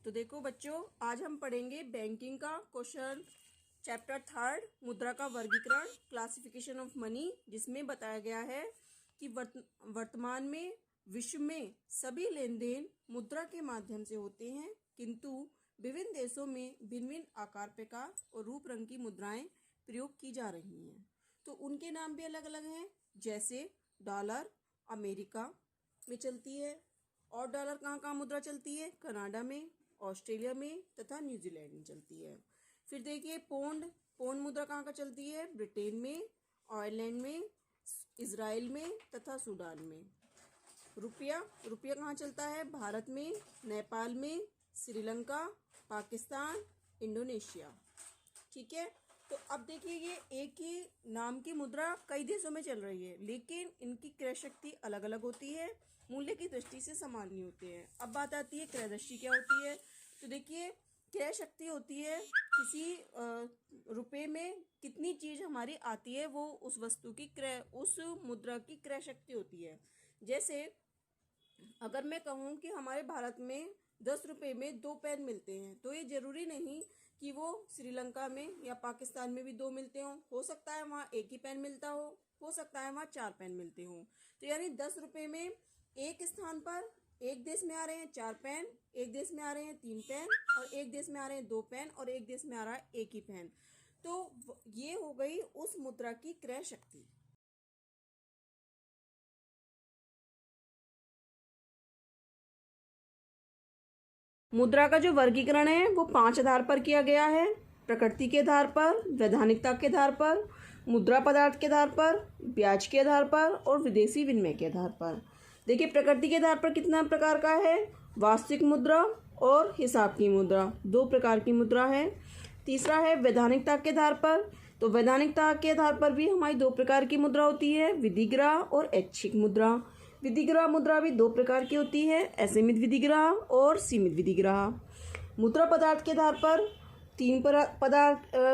तो देखो बच्चों, आज हम पढ़ेंगे बैंकिंग का क्वेश्चन चैप्टर 3 मुद्रा का वर्गीकरण क्लासिफिकेशन ऑफ मनी, जिसमें बताया गया है कि वर्तमान में विश्व में सभी लेन देन मुद्रा के माध्यम से होते हैं, किंतु विभिन्न देशों में भिन्न भिन्न आकार प्रकार और रूप रंग की मुद्राएं प्रयोग की जा रही हैं। तो उनके नाम भी अलग अलग हैं, जैसे डॉलर अमेरिका में चलती है, और डॉलर कहाँ कहाँ मुद्रा चलती है? कनाडा में, ऑस्ट्रेलिया में तथा न्यूजीलैंड में चलती है। फिर देखिए पौंड मुद्रा कहाँ का चलती है? ब्रिटेन में, आयरलैंड में, इजराइल में तथा सूडान में। रुपया कहाँ चलता है? भारत में, नेपाल में, श्रीलंका, पाकिस्तान, इंडोनेशिया। ठीक है, तो अब देखिए ये एक ही नाम की मुद्रा कई देशों में चल रही है, लेकिन इनकी क्रय शक्ति अलग अलग होती है, मूल्य की दृष्टि से समान नहीं होते हैं। अब बात आती है क्रय दृष्टि क्या होती है। तो देखिए क्रय शक्ति होती है किसी रुपए में कितनी चीज हमारी आती है, वो उस वस्तु की उस मुद्रा की क्रय शक्ति होती है। जैसे अगर मैं कहूँ कि हमारे भारत में 10 रुपए में 2 पेन मिलते हैं, तो ये जरूरी नहीं कि वो श्रीलंका में या पाकिस्तान में भी 2 मिलते हो सकता है वहाँ एक ही पेन मिलता हो सकता है वहाँ 4 पेन मिलते हो। तो यानी 10 रुपए में एक स्थान पर एक देश में आ रहे हैं 4 पेन, एक देश में आ रहे हैं 3 पेन, और एक देश में आ रहे हैं 2 पेन, और एक देश में आ रहा है एक ही पेन। तो ये हो गई उस मुद्रा की क्रय शक्ति। मुद्रा का जो वर्गीकरण है वो 5 आधार पर किया गया है: प्रकृति के आधार पर, वैधानिकता के आधार पर, मुद्रा पदार्थ के आधार पर, ब्याज के आधार पर और विदेशी विनिमय के आधार पर। देखिए प्रकृति के आधार पर कितना प्रकार का है? वास्तविक मुद्रा और हिसाब की मुद्रा, 2 प्रकार की मुद्रा है। तीसरा है वैधानिकता के आधार पर। तो वैधानिकता के आधार पर भी हमारी 2 प्रकार की मुद्रा होती है, विधिग्राह और ऐच्छिक मुद्रा। विधिग्राह मुद्रा भी 2 प्रकार की होती है, असीमित विधिग्राह और सीमित विधिग्राह। मुद्रा पदार्थ के आधार पर 3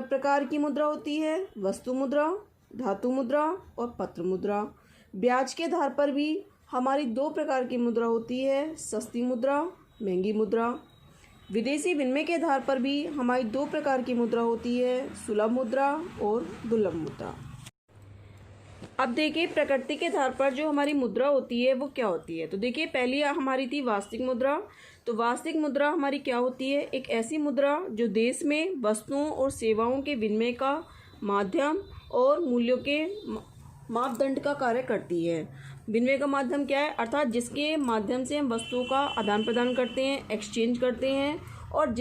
प्रकार की मुद्रा होती है, वस्तु मुद्रा, धातु मुद्रा और पत्र मुद्रा। ब्याज के आधार पर भी हमारी 2 प्रकार की मुद्रा होती है, सस्ती मुद्रा, महंगी मुद्रा। विदेशी विनिमय के आधार पर भी हमारी 2 प्रकार की मुद्रा होती है, सुलभ मुद्रा और दुर्लभ मुद्रा। अब देखिए प्रकृति के आधार पर जो हमारी मुद्रा होती है वो क्या होती है। तो देखिए पहली हमारी थी वास्तविक मुद्रा। तो वास्तविक मुद्रा हमारी क्या होती है? एक ऐसी मुद्रा जो देश में वस्तुओं और सेवाओं के विनिमय का माध्यम और मूल्यों के मापदंड का कार्य करती है। विनिमय का माध्यम क्या है? अर्थात जिसके माध्यम से हम वस्तुओं का आदान प्रदान करते हैं, एक्सचेंज करते हैं, और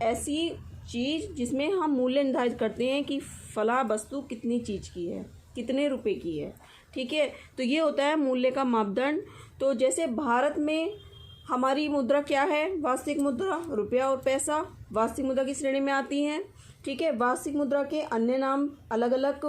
ऐसी चीज़ जिसमें हम मूल्य निर्धारित करते हैं कि फला वस्तु कितनी चीज़ की है, कितने रुपए की है। ठीक है, तो ये होता है मूल्य का मापदंड। तो जैसे भारत में हमारी मुद्रा क्या है? वास्तविक मुद्रा, रुपया और पैसा वास्तविक मुद्रा की श्रेणी में आती हैं। ठीक है, वास्तविक मुद्रा के अन्य नाम अलग अलग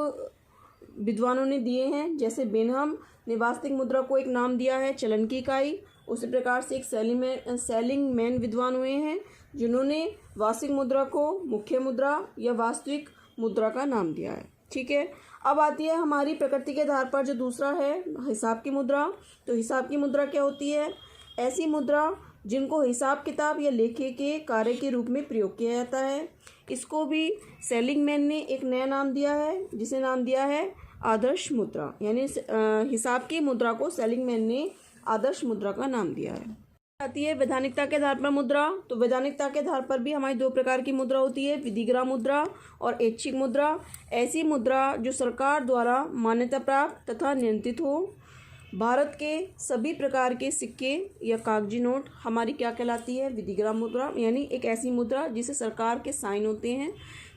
विद्वानों ने दिए हैं। जैसे बेनहम ने वास्तविक मुद्रा को एक नाम दिया है चलन की इकाई। उसी प्रकार से एक सेलिंग मैन विद्वान हुए हैं जिन्होंने वास्तविक मुद्रा को मुख्य मुद्रा या वास्तविक मुद्रा का नाम दिया है। ठीक है, अब आती है हमारी प्रकृति के आधार पर जो दूसरा है हिसाब की मुद्रा। तो हिसाब की मुद्रा क्या होती है? ऐसी मुद्रा जिनको हिसाब किताब या लेखे के कार्य के रूप में प्रयोग किया जाता है। इसको भी सेलिंग मैन ने एक नया नाम दिया है, जिसे नाम दिया है आदर्श मुद्रा। यानी हिसाब की मुद्रा को सेलिंग मैन ने आदर्श मुद्रा का नाम दिया है। आती है वैधानिकता के आधार पर मुद्रा। तो वैधानिकता के आधार पर भी हमारी 2 प्रकार की मुद्रा होती है, विधिग्राह मुद्रा और ऐच्छिक मुद्रा। ऐसी मुद्रा जो सरकार द्वारा मान्यता प्राप्त तथा नियंत्रित हो। भारत के सभी प्रकार के सिक्के या कागजी नोट हमारी क्या कहलाती है? विधिग्राह मुद्रा, यानी एक ऐसी मुद्रा जिसे सरकार के साइन होते हैं।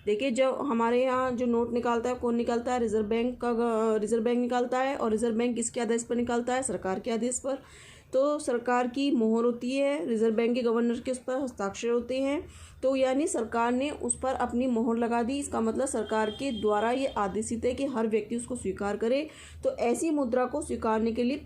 देखिए जब हमारे यहाँ जो नोट निकालता है, कौन निकालता है? रिजर्व बैंक निकालता है। और रिजर्व बैंक किसके आदेश पर निकालता है? सरकार के आदेश पर। तो सरकार की मोहर होती है, रिजर्व बैंक के गवर्नर के उस पर हस्ताक्षर होते हैं। तो यानी सरकार ने उस पर अपनी मोहर लगा दी। इसका मतलब सरकार के द्वारा ये आदेशित है कि हर व्यक्ति उसको स्वीकार करे। तो ऐसी मुद्रा को स्वीकारने के लिए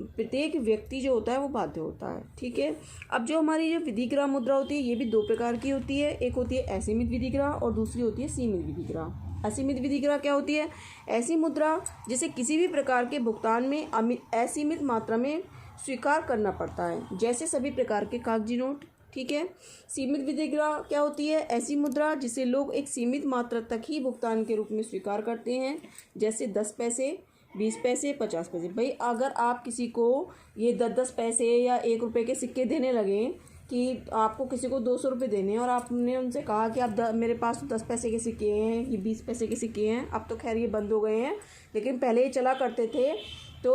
प्रत्येक व्यक्ति जो होता है वो बाध्य होता है। ठीक है, अब जो हमारी जो विधिग्राह मुद्रा होती है ये भी 2 प्रकार की होती है। एक होती है असीमित विधिग्राह और दूसरी होती है सीमित विधिग्राह। असीमित विधिग्राह क्या होती है? ऐसी मुद्रा जिसे किसी भी प्रकार के भुगतान में असीमित मात्रा में स्वीकार करना पड़ता है, जैसे सभी प्रकार के कागजी नोट, ठीक है। सीमित विधिग्रह क्या होती है? ऐसी मुद्रा जिसे लोग एक सीमित मात्रा तक ही भुगतान के रूप में स्वीकार करते हैं, जैसे 10 पैसे, 20 पैसे, 50 पैसे। भाई अगर आप किसी को ये 10-10 पैसे या 1 रुपये के सिक्के देने लगें कि आपको किसी को 200 रुपये देने हैं और आपने उनसे कहा कि आप मेरे पास 10 पैसे के सिक्के हैं, ये 20 पैसे के सिक्के हैं, अब तो खैर ये बंद हो गए हैं, लेकिन पहले ये चला करते थे। तो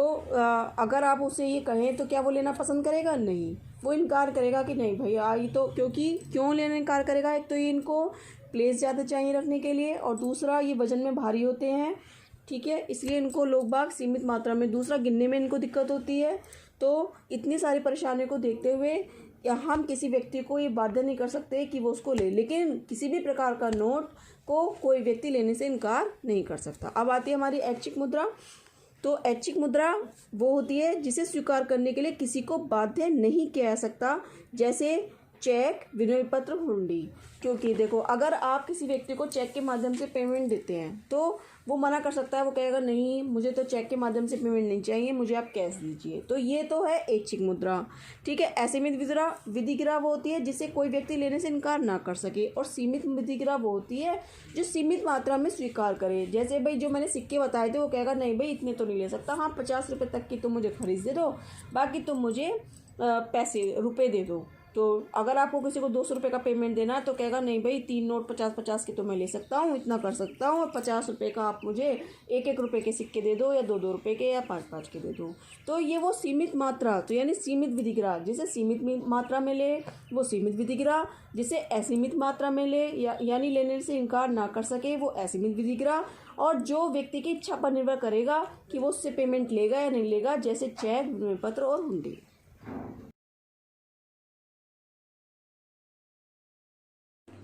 अगर आप उसे ये कहें तो क्या वो लेना पसंद करेगा? नहीं, वो इनकार करेगा कि नहीं भैया ये तो, क्यों लेने इनकार करेगा? एक तो ये इनको प्लेस ज़्यादा चाहिए रखने के लिए, और दूसरा ये वज़न में भारी होते हैं, ठीक है, इसलिए इनको लोग बाग सीमित मात्रा में, दूसरा गिनने में इनको दिक्कत होती है। तो इतनी सारी परेशानियों को देखते हुए या हम किसी व्यक्ति को ये बाध्य नहीं कर सकते कि वो उसको ले, लेकिन किसी भी प्रकार का नोट को कोई व्यक्ति लेने से इनकार नहीं कर सकता। अब आती है हमारी ऐच्छिक मुद्रा। तो ऐच्छिक मुद्रा वो होती है जिसे स्वीकार करने के लिए किसी को बाध्य नहीं किया जा सकता, जैसे चेक, विनिमय पत्र, हुंडी। क्योंकि देखो अगर आप किसी व्यक्ति को चेक के माध्यम से पेमेंट देते हैं तो वो मना कर सकता है, वो कहेगा नहीं मुझे तो चेक के माध्यम से पेमेंट नहीं चाहिए, मुझे आप कैश दीजिए। तो ये तो है ऐच्छिक मुद्रा, ठीक है। असीमित विधिग्रह वो होती है जिसे कोई व्यक्ति लेने से इनकार ना कर सके, और सीमित विधिग्रह वो होती है जो सीमित मात्रा में स्वीकार करे। जैसे भाई जो मैंने सिक्के बताए थे, वो कहेगा नहीं भाई इतने तो नहीं ले सकता, हाँ 50 रुपये तक की तो मुझे खरीद दे दो, बाकी तुम मुझे रुपये दे दो। तो अगर आपको किसी को 200 रुपये का पेमेंट देना है तो कहेगा नहीं भाई 3 नोट 50-50 के तो मैं ले सकता हूँ, इतना कर सकता हूँ, और 50 रुपये का आप मुझे 1-1 रुपये के सिक्के दे दो, या 2-2 रुपये के, या 5-5 के दे दो। तो ये वो सीमित मात्रा, तो यानी सीमित विधिग्रह, जिसे सीमित मात्रा में ले वो सीमित विधिग्रह, जिसे असीमित मात्रा में ले यानी लेने से इनकार ना कर सके वो असीमित विधिग्रह, और जो व्यक्ति की इच्छा पर निर्भर करेगा कि वो उससे पेमेंट लेगा या नहीं लेगा, जैसे चेक, विनिमय पत्र और हुंडी।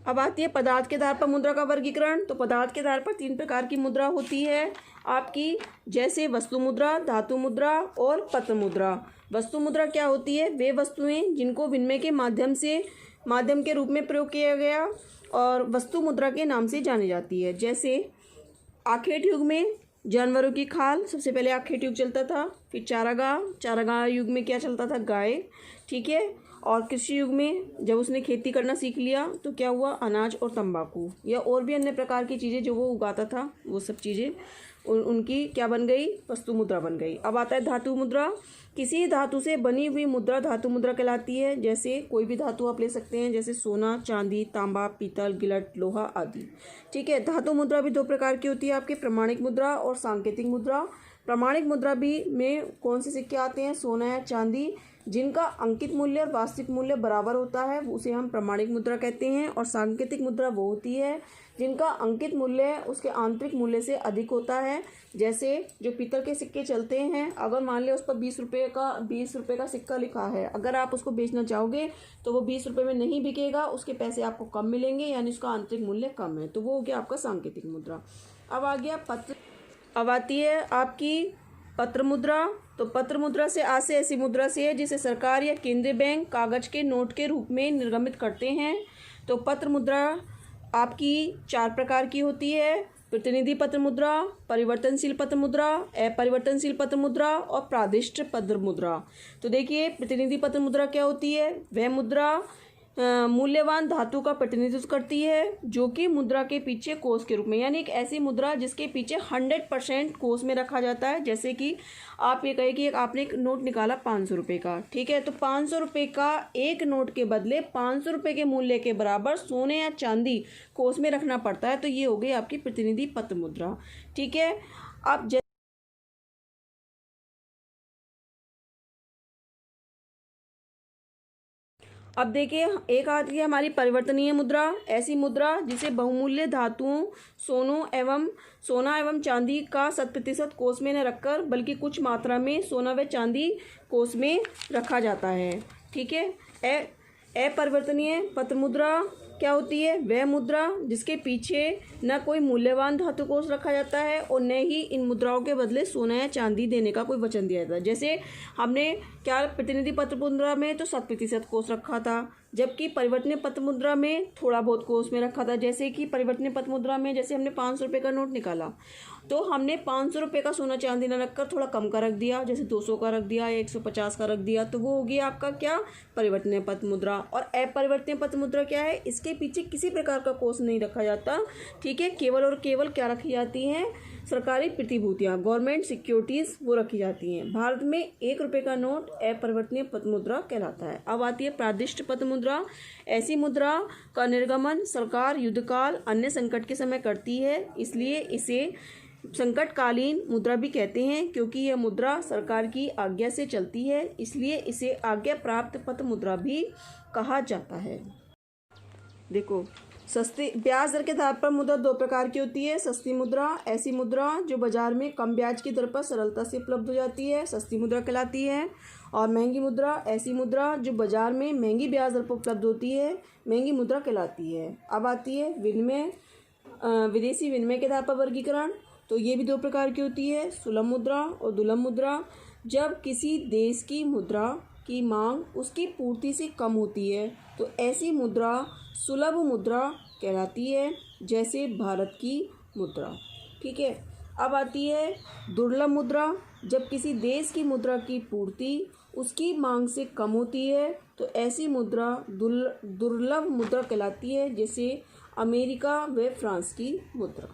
अब आती है पदार्थ के आधार पर मुद्रा का वर्गीकरण। तो पदार्थ के आधार पर 3 प्रकार की मुद्रा होती है आपकी, जैसे वस्तु मुद्रा, धातु मुद्रा और पत्र मुद्रा। वस्तु मुद्रा क्या होती है? वे वस्तुएं जिनको विनिमय के माध्यम के रूप में प्रयोग किया गया और वस्तु मुद्रा के नाम से जानी जाती है। जैसे आखेट युग में जानवरों की खाल, सबसे पहले आखेट युग चलता था, फिर चारागाह युग में क्या चलता था? गाय, ठीक है। और कृषि युग में जब उसने खेती करना सीख लिया तो क्या हुआ? अनाज और तंबाकू, या और भी अन्य प्रकार की चीज़ें जो वो उगाता था, वो सब चीज़ें उनकी क्या बन गई? वस्तु मुद्रा बन गई। अब आता है धातु मुद्रा। किसी धातु से बनी हुई मुद्रा धातु मुद्रा कहलाती है। जैसे कोई भी धातु आप ले सकते हैं, जैसे सोना, चांदी, तांबा, पीतल, गिलट, लोहा आदि, ठीक है। धातु मुद्रा भी 2 प्रकार की होती है आपके, प्रमाणिक मुद्रा और सांकेतिक मुद्रा। प्रमाणिक मुद्रा भी में कौन से सिक्के आते हैं? सोना या चांदी, जिनका अंकित मूल्य और वास्तविक मूल्य बराबर होता है, उसे हम प्रमाणिक मुद्रा कहते हैं। और सांकेतिक मुद्रा वो होती है जिनका अंकित मूल्य उसके आंतरिक मूल्य से अधिक होता है। जैसे जो पीतल के सिक्के चलते हैं, अगर मान लिया उस पर 20 रुपये का सिक्का लिखा है, अगर आप उसको बेचना चाहोगे तो वो 20 रुपये में नहीं बिकेगा, उसके पैसे आपको कम मिलेंगे, यानी उसका आंतरिक मूल्य कम है, तो वो हो गया आपका सांकेतिक मुद्रा। अब आ गया पत्र। अब आती है आपकी पत्र मुद्रा। तो पत्र मुद्रा से आज से ऐसी मुद्रा से है जिसे सरकार या केंद्रीय बैंक कागज के नोट के रूप में निर्गमित करते हैं। तो पत्र मुद्रा आपकी 4 प्रकार की होती है: प्रतिनिधि पत्र मुद्रा, परिवर्तनशील पत्र मुद्रा, अपरिवर्तनशील पत्र मुद्रा और प्रादिष्ट पत्र मुद्रा। तो देखिए प्रतिनिधि पत्र मुद्रा क्या होती है? वह मुद्रा मूल्यवान धातु का प्रतिनिधित्व करती है जो कि मुद्रा के पीछे कोष के रूप में, यानी एक ऐसी मुद्रा जिसके पीछे 100% कोष में रखा जाता है। जैसे कि आप ये कहें कि आपने एक नोट निकाला 500 रुपये का, ठीक है, तो 500 रुपये का एक नोट के बदले 500 रुपये के मूल्य के बराबर सोने या चांदी कोष में रखना पड़ता है। तो ये हो गई आपकी प्रतिनिधि पत्र मुद्रा, ठीक है। अब अब देखिए एक आती है हमारी परिवर्तनीय मुद्रा। ऐसी मुद्रा जिसे बहुमूल्य धातुओं सोना एवं चांदी का 100% कोष में न रखकर बल्कि कुछ मात्रा में सोना व चांदी कोष में रखा जाता है, ठीक है। अपरिवर्तनीय पत्र मुद्रा क्या होती है? वह मुद्रा जिसके पीछे न कोई मूल्यवान धातु कोष रखा जाता है और न ही इन मुद्राओं के बदले सोना या चांदी देने का कोई वचन दिया जाता है। जैसे हमने क्या प्रतिनिधि पत्र मुद्रा में तो 100% कोष रखा था, जबकि परिवर्तनीय पत्र मुद्रा में थोड़ा बहुत कोष में रखा था। जैसे कि परिवर्तनीय पत्र मुद्रा में जैसे हमने 500 रुपये का नोट निकाला तो हमने 500 रुपये का सोना चांदी न रखकर थोड़ा कम का रख दिया, जैसे 200 का रख दिया या 150 का रख दिया, तो वो हो गया आपका क्या, परिवर्तनीय पत्र मुद्रा। और अपरिवर्तनीय पत्र मुद्रा क्या है, इसके पीछे किसी प्रकार का कोष नहीं रखा जाता, ठीक है। केवल और केवल क्या रखी जाती हैं, सरकारी प्रतिभूतियाँ, गवर्नमेंट सिक्योरिटीज़ वो रखी जाती हैं। भारत में 1 रुपये का नोट अपरिवर्तनीय पत्र मुद्रा कहलाता है। अब आती है प्रादिष्ट पत्र मुद्रा। ऐसी मुद्रा का निर्गमन सरकार युद्धकाल अन्य संकट के समय करती है, इसलिए इसे संकटकालीन मुद्रा भी कहते हैं, क्योंकि यह मुद्रा सरकार की आज्ञा से चलती है, इसलिए इसे आज्ञा प्राप्त पत्र मुद्रा भी कहा जाता है। देखो, सस्ती ब्याज दर के आधार पर मुद्रा 2 प्रकार की होती है। सस्ती मुद्रा, ऐसी मुद्रा जो बाजार में कम ब्याज की दर पर सरलता से उपलब्ध हो जाती है, सस्ती मुद्रा कहलाती है। और महंगी मुद्रा, ऐसी मुद्रा जो बाजार में महंगी ब्याज दर पर उपलब्ध होती है, महंगी मुद्रा कहलाती है। अब आती है विनिमय, विदेशी विनिमय के आधार पर वर्गीकरण। तो ये भी 2 प्रकार की होती है, सुलभ मुद्रा और दुर्लभ मुद्रा। जब किसी देश की मुद्रा की मांग उसकी पूर्ति से कम होती है तो ऐसी मुद्रा सुलभ मुद्रा कहलाती है, जैसे भारत की मुद्रा, ठीक है। अब आती है दुर्लभ मुद्रा। जब किसी देश की मुद्रा की पूर्ति उसकी मांग से कम होती है तो ऐसी मुद्रा दुर्लभ मुद्रा कहलाती है, जैसे अमेरिका व फ्रांस की मुद्रा।